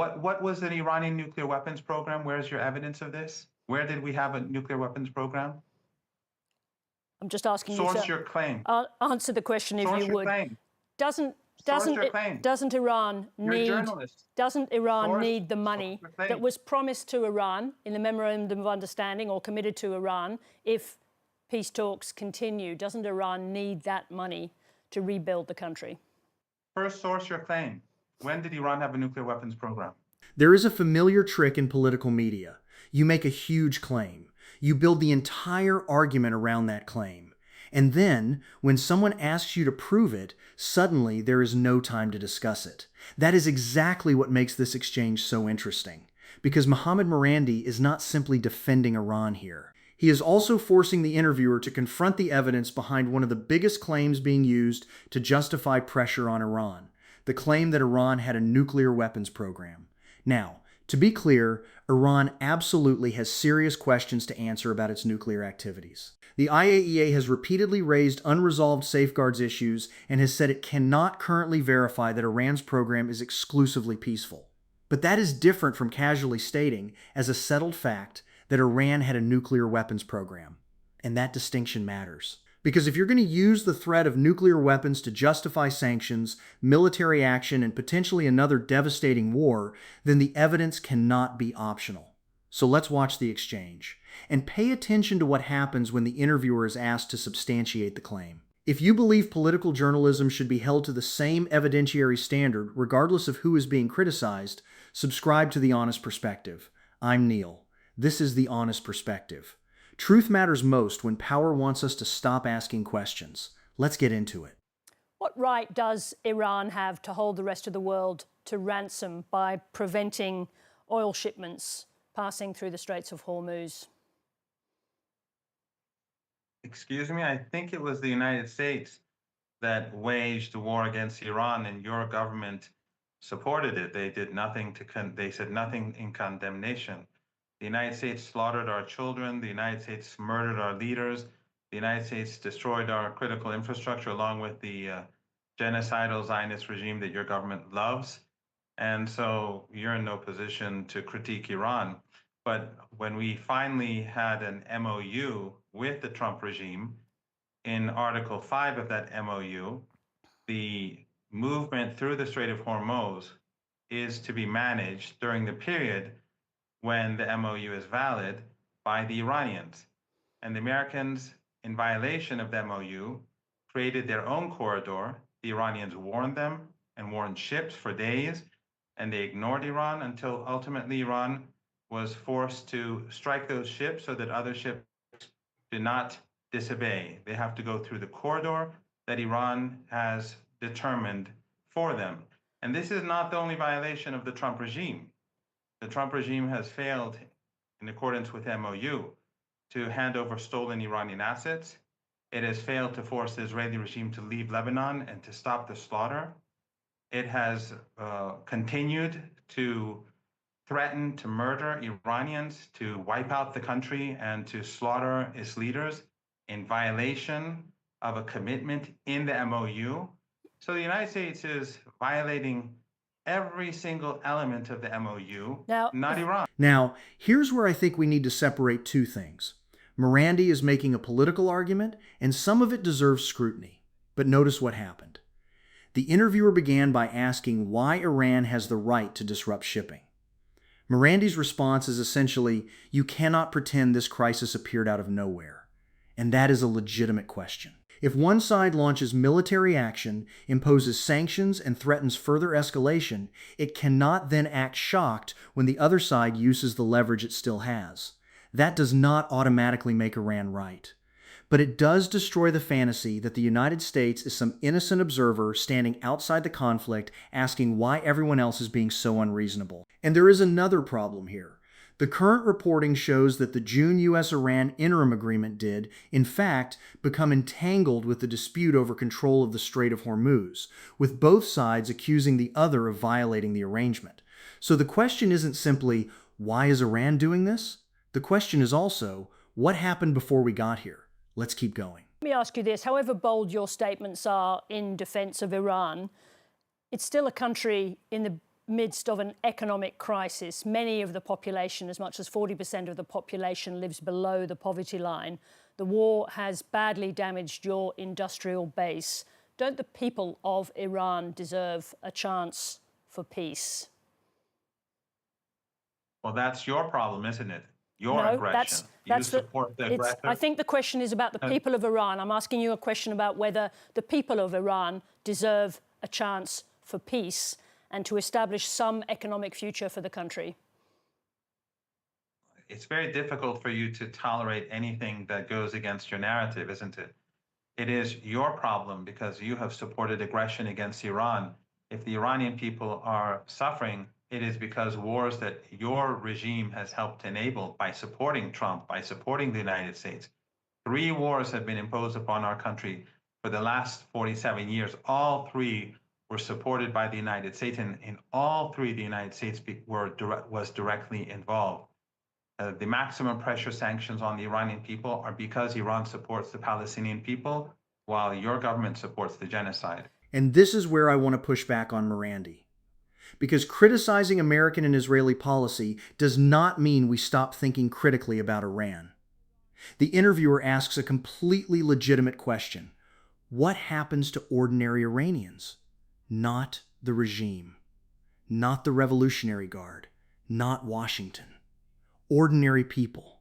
What was an Iranian nuclear weapons program? Where's your evidence of this? Where did we have a nuclear weapons program? I'm just asking you Source to your claim. answer the question, if Source you your would. claim. Doesn't Source doesn't your it, claim. doesn't Iran You're a need journalist. doesn't Iran Source need the money your claim. that was promised to Iran in the memorandum of understanding or committed to Iran if peace talks continue? Doesn't Iran need that money to rebuild the country? First, source your claim. When did Iran have a nuclear weapons program? There is a familiar trick in political media. You make a huge claim. You build the entire argument around that claim. And then, when someone asks you to prove it, suddenly there is no time to discuss it. That is exactly what makes this exchange so interesting. Because Mohammad Marandi is not simply defending Iran here. He is also forcing the interviewer to confront the evidence behind one of the biggest claims being used to justify pressure on Iran, the claim that Iran had a nuclear weapons program. Now, to be clear, Iran absolutely has serious questions to answer about its nuclear activities. The IAEA has repeatedly raised unresolved safeguards issues and has said it cannot currently verify that Iran's program is exclusively peaceful. But that is different from casually stating, as a settled fact, that Iran had a nuclear weapons program. And that distinction matters. Because if you're going to use the threat of nuclear weapons to justify sanctions, military action, and potentially another devastating war, then the evidence cannot be optional. So let's watch the exchange. And pay attention to what happens when the interviewer is asked to substantiate the claim. If you believe political journalism should be held to the same evidentiary standard, regardless of who is being criticized, subscribe to The Honest Perspective. I'm Neil. This is The Honest Perspective. Truth matters most when power wants us to stop asking questions. Let's get into it. What right does Iran have to hold the rest of the world to ransom by preventing oil shipments passing through the Straits of Hormuz? Excuse me, I think it was the United States that waged a war against Iran, and your government supported it. They did nothing they said nothing in condemnation. The United States slaughtered our children. The United States murdered our leaders. The United States destroyed our critical infrastructure along with the genocidal Zionist regime that your government loves. And so you're in no position to critique Iran. But when we finally had an MOU with the Trump regime, in Article 5 of that MOU, the movement through the Strait of Hormuz is to be managed during the period when the MOU is valid by the Iranians. And the Americans, in violation of the MOU, created their own corridor. The Iranians warned them and warned ships for days, and they ignored Iran until ultimately Iran was forced to strike those ships so that other ships do not disobey. They have to go through the corridor that Iran has determined for them. And this is not the only violation of the Trump regime. The Trump regime has failed, in accordance with MOU, to hand over stolen Iranian assets. It has failed to force the Israeli regime to leave Lebanon and to stop the slaughter. It has continued to threaten to murder Iranians, to wipe out the country, and to slaughter its leaders in violation of a commitment in the MOU. So the United States is violating every single element of the MOU, not Iran. Now, here's where I think we need to separate two things. Marandi is making a political argument, and some of it deserves scrutiny. But notice what happened. The interviewer began by asking why Iran has the right to disrupt shipping. Marandi's response is essentially, you cannot pretend this crisis appeared out of nowhere. And that is a legitimate question. If one side launches military action, imposes sanctions, and threatens further escalation, it cannot then act shocked when the other side uses the leverage it still has. That does not automatically make Iran right. But it does destroy the fantasy that the United States is some innocent observer standing outside the conflict asking why everyone else is being so unreasonable. And there is another problem here. The current reporting shows that the June U.S.-Iran interim agreement did, in fact, become entangled with the dispute over control of the Strait of Hormuz, with both sides accusing the other of violating the arrangement. So the question isn't simply, why is Iran doing this? The question is also, what happened before we got here? Let's keep going. Let me ask you this. However bold your statements are in defense of Iran, it's still a country in the midst of an economic crisis. Many of the population, as much as 40% of the population, lives below the poverty line. The war has badly damaged your industrial base. Don't the people of Iran deserve a chance for peace? Well, that's your problem, isn't it? Your No, aggression. that's You support the aggressor. I think the question is about the people of Iran. I'm asking you a question about whether the people of Iran deserve a chance for peace and to establish some economic future for the country. It's very difficult for you to tolerate anything that goes against your narrative, isn't it? It is your problem because you have supported aggression against Iran. If the Iranian people are suffering, it is because wars that your regime has helped enable by supporting Trump, by supporting the United States. 3 wars have been imposed upon our country for the last 47 years. All 3 were supported by the United States, and in all 3, the United States was directly involved. The maximum pressure sanctions on the Iranian people are because Iran supports the Palestinian people, while your government supports the genocide. And this is where I want to push back on Marandi. Because criticizing American and Israeli policy does not mean we stop thinking critically about Iran. The interviewer asks a completely legitimate question. What happens to ordinary Iranians? Not the regime. Not the Revolutionary Guard. Not Washington. Ordinary people.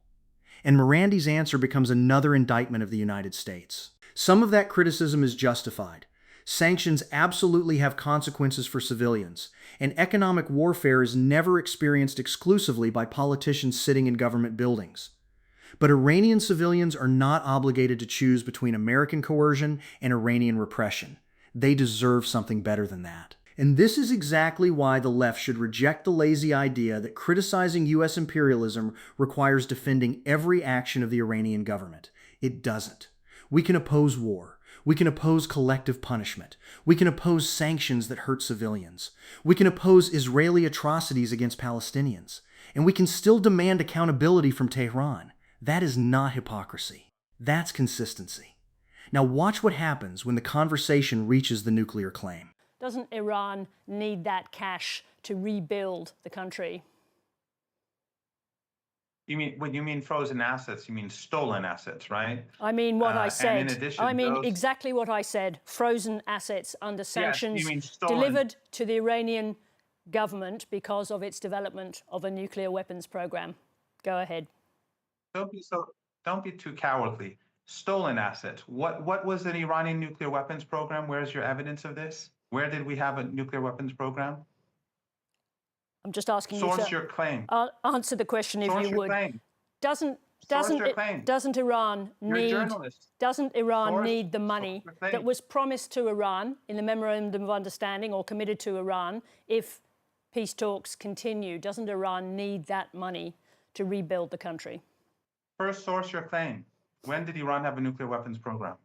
And Marandi's answer becomes another indictment of the United States. Some of that criticism is justified. Sanctions absolutely have consequences for civilians, and economic warfare is never experienced exclusively by politicians sitting in government buildings. But Iranian civilians are not obligated to choose between American coercion and Iranian repression. They deserve something better than that. And this is exactly why the left should reject the lazy idea that criticizing U.S. imperialism requires defending every action of the Iranian government. It doesn't. We can oppose war. We can oppose collective punishment. We can oppose sanctions that hurt civilians. We can oppose Israeli atrocities against Palestinians. And we can still demand accountability from Tehran. That is not hypocrisy. That's consistency. Now watch what happens when the conversation reaches the nuclear claim. Doesn't Iran need that cash to rebuild the country? When you mean frozen assets, you mean stolen assets, right? I mean what I said. And in addition, I mean exactly what I said. Frozen assets under sanctions delivered to the Iranian government because of its development of a nuclear weapons program. Go ahead. Don't be too cowardly. Stolen assets. What was an Iranian nuclear weapons program? Where's your evidence of this? Where did we have a nuclear weapons program? I'm just asking you Source to your claim. Answer the question if you would. Claim. Doesn't Iran need the money that was promised to Iran in the Memorandum of Understanding or committed to Iran if peace talks continue? Doesn't Iran need that money to rebuild the country? First, source your claim. When did Iran have a nuclear weapons program?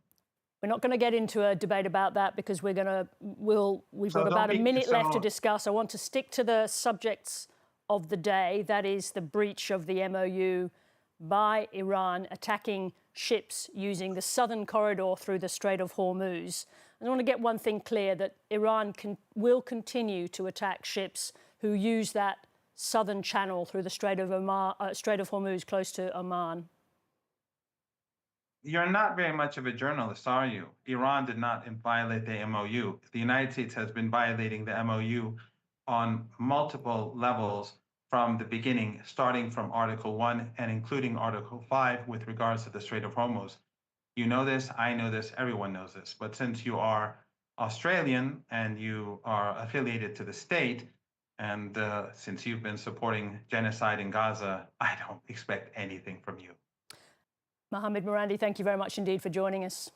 We're not going to get into a debate about that because we've got about a minute left to discuss. I want to stick to the subjects of the day. That is the breach of the MOU by Iran attacking ships using the southern corridor through the Strait of Hormuz. I want to get one thing clear, that Iran will continue to attack ships who use that southern channel through the Strait of Hormuz close to Oman. You're not very much of a journalist, are you? Iran did not violate the MOU. The United States has been violating the MOU on multiple levels from the beginning, starting from Article 1 and including Article 5 with regards to the Strait of Hormuz. You know this, I know this, everyone knows this. But since you are Australian and you are affiliated to the state, and since you've been supporting genocide in Gaza, I don't expect anything from you. Mohammed Marandi, thank you very much indeed for joining us.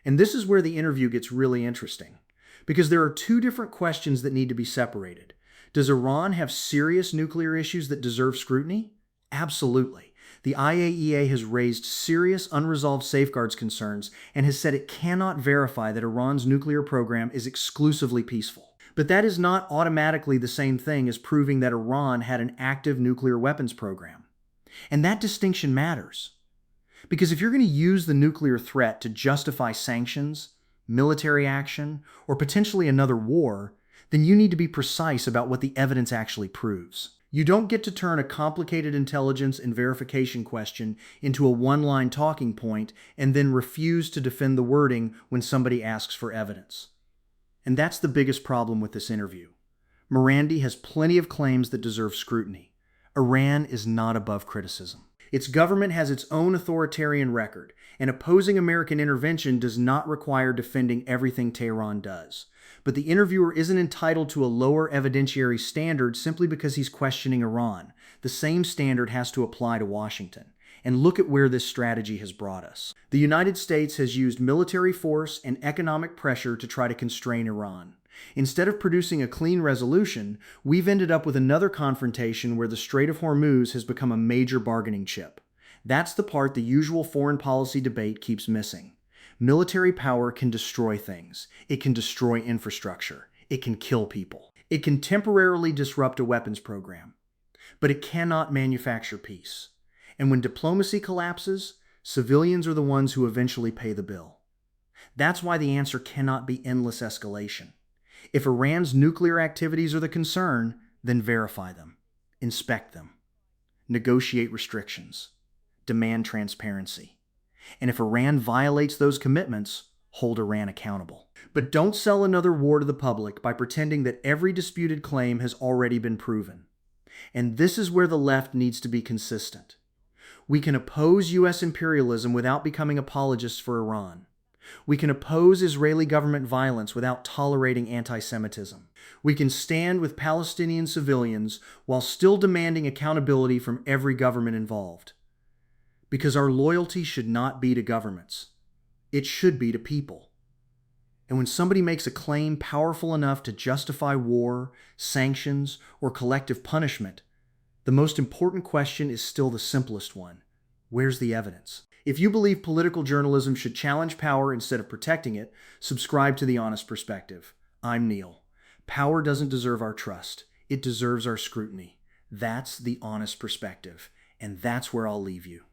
And this is where the interview gets really interesting, because there are 2 different questions that need to be separated. Does Iran have serious nuclear issues that deserve scrutiny? Absolutely. The IAEA has raised serious unresolved safeguards concerns and has said it cannot verify that Iran's nuclear program is exclusively peaceful. But that is not automatically the same thing as proving that Iran had an active nuclear weapons program. And that distinction matters. Because if you're going to use the nuclear threat to justify sanctions, military action, or potentially another war, then you need to be precise about what the evidence actually proves. You don't get to turn a complicated intelligence and verification question into a one-line talking point and then refuse to defend the wording when somebody asks for evidence. And that's the biggest problem with this interview. Marandi has plenty of claims that deserve scrutiny. Iran is not above criticism. Its government has its own authoritarian record, and opposing American intervention does not require defending everything Tehran does. But the interviewer isn't entitled to a lower evidentiary standard simply because he's questioning Iran. The same standard has to apply to Washington. And look at where this strategy has brought us. The United States has used military force and economic pressure to try to constrain Iran. Instead of producing a clean resolution, we've ended up with another confrontation where the Strait of Hormuz has become a major bargaining chip. That's the part the usual foreign policy debate keeps missing. Military power can destroy things. It can destroy infrastructure. It can kill people. It can temporarily disrupt a weapons program. But it cannot manufacture peace. And when diplomacy collapses, civilians are the ones who eventually pay the bill. That's why the answer cannot be endless escalation. If Iran's nuclear activities are the concern, then verify them, inspect them, negotiate restrictions, demand transparency. And if Iran violates those commitments, hold Iran accountable. But don't sell another war to the public by pretending that every disputed claim has already been proven. And this is where the left needs to be consistent. We can oppose U.S. imperialism without becoming apologists for Iran. We can oppose Israeli government violence without tolerating anti-Semitism. We can stand with Palestinian civilians while still demanding accountability from every government involved. Because our loyalty should not be to governments. It should be to people. And when somebody makes a claim powerful enough to justify war, sanctions, or collective punishment, the most important question is still the simplest one. Where's the evidence? If you believe political journalism should challenge power instead of protecting it, subscribe to The Honest Perspective. I'm Neil. Power doesn't deserve our trust. It deserves our scrutiny. That's The Honest Perspective. And that's where I'll leave you.